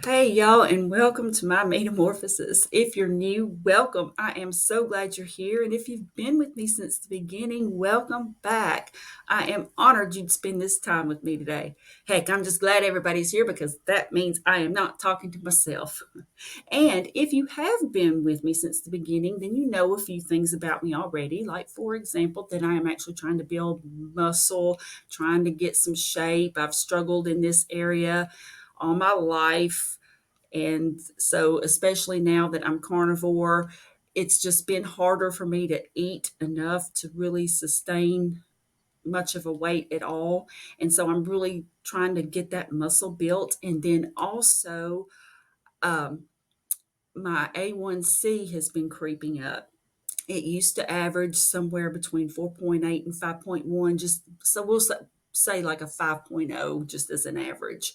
Hey, y'all, and welcome to my metamorphosis. If you're new, welcome. I am so glad you're here. And if you've been with me since the beginning, welcome back. I am honored you'd spend this time with me today. Heck, I'm just glad everybody's here because that means I am not talking to myself. And if you have been with me since the beginning, then you know a few things about me already. Like, for example, that I am actually trying to build muscle, trying to get some shape. I've struggled in this area all my life. And so, especially now that I'm carnivore, it's just been harder for me to eat enough to really sustain much of a weight at all. And so, I'm really trying to get that muscle built. And then also, um, my A1C has been creeping up. It used to average somewhere between 4.8 and 5.1, just so we'll say like a 5.0 just as an average.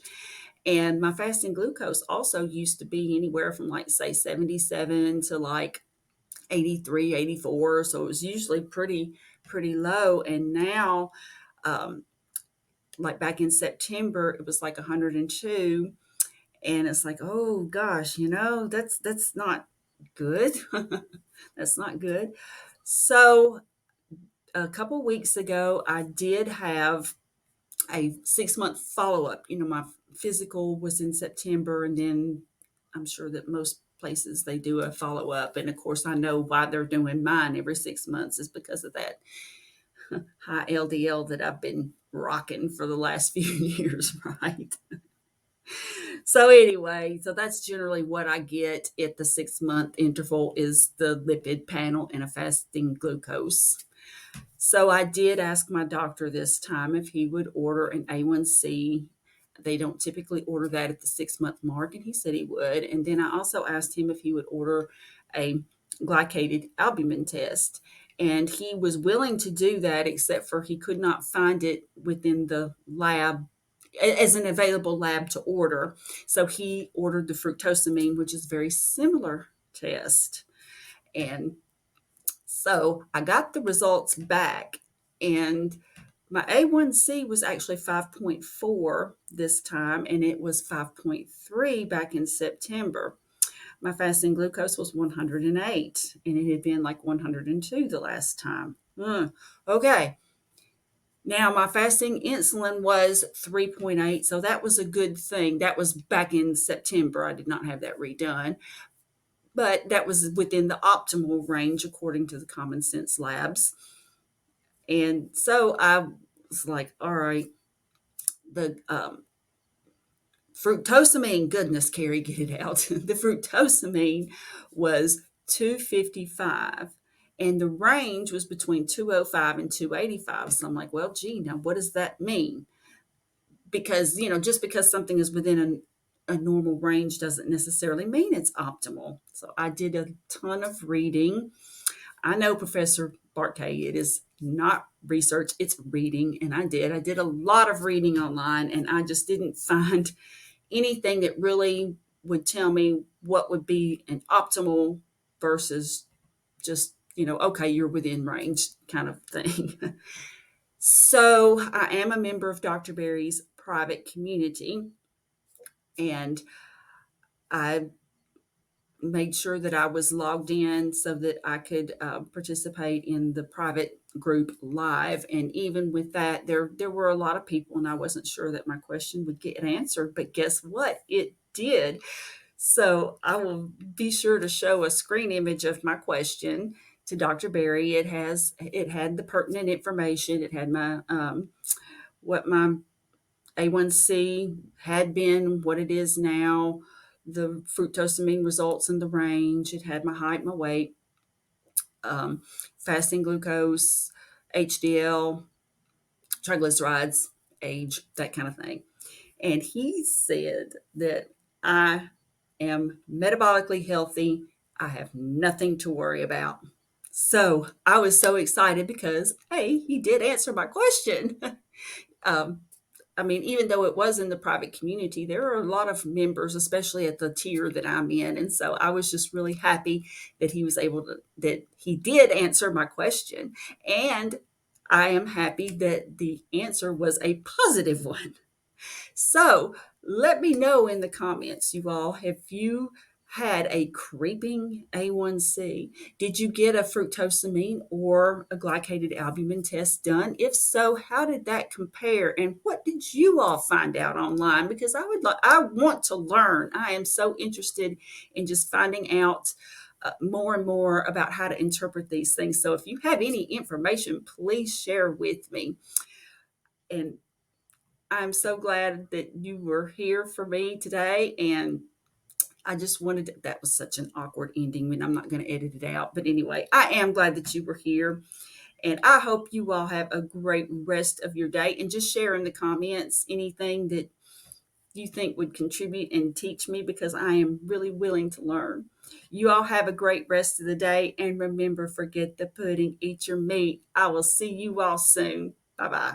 And my fasting glucose also used to be anywhere from like say 77 to like 83, 84. So it was usually pretty low. And now um, like back in September it was like 102, and it's like, oh gosh, that's not good. That's not good. So a couple weeks ago I did have a 6 month follow up. My physical was in September, and then I'm sure that most places they do a follow up. And of course, I know why they're doing mine every 6 months is because of that high LDL that I've been rocking for the last few years, right? So anyway, so that's generally what I get at the 6 month interval is the lipid panel and a fasting glucose. So I did ask my doctor this time if he would order an A1C. They don't typically order that at the 6 month mark, and he said he would. And then I also asked him if he would order a glycated albumin test. And he was willing to do that, except for he could not find it within the lab as an available lab to order. So he ordered the fructosamine, which is a very similar test. And so I got the results back, and my A1C was actually 5.4 this time, and it was 5.3 back in September. My fasting glucose was 108, and it had been like 102 the last time. Okay. Now, my fasting insulin was 3.8, so that was a good thing. That was back in September. I did not have that redone, but that was within the optimal range according to the Common Sense Labs. And so I was like, all right, the fructosamine, goodness, Carrie, get it out. The fructosamine was 255, and the range was between 205 and 285. So I'm like, well, gee, now what does that mean? Because, just because something is within a normal range doesn't necessarily mean it's optimal. So I did a ton of reading. I know, Professor Barkay, it is not research, it's reading. And I did a lot of reading online, and I just didn't find anything that really would tell me what would be an optimal versus just, okay, you're within range kind of thing. So I am a member of Dr. Berry's private community, and I made sure that I was logged in so that I could participate in the private group live. And even with that, there were a lot of people, and I wasn't sure that my question would get answered. But guess what? It did. So I will be sure to show a screen image of my question to Dr. Berry. It had the pertinent information. It had my what my A1C had been, what it is now, the fructosamine results in the range. It had my height, my weight, um, fasting glucose, HDL, triglycerides, age, that kind of thing. And he said that I am metabolically healthy. I have nothing to worry about. So I was so excited because, hey, he did answer my question. um, I mean, even though it was in the private community, there are a lot of members, especially at the tier that I'm in. And so I was just really happy that that he did answer my question. And I am happy that the answer was a positive one. So Let me know in the comments, you all, if you had a creeping A1C. Did you get a fructosamine or a glycated albumin test done? If so, how did that compare? And what did you all find out online? Because I want to learn. I am so interested in just finding out more and more about how to interpret these things. So if you have any information, please share with me. And I'm so glad that you were here for me today. And I just wanted to, that was such an awkward ending when I'm not going to edit it out. But anyway, I am glad that you were here. And I hope you all have a great rest of your day. And just share in the comments anything that you think would contribute and teach me, because I am really willing to learn. You all have a great rest of the day. And remember, forget the pudding, eat your meat. I will see you all soon. Bye bye.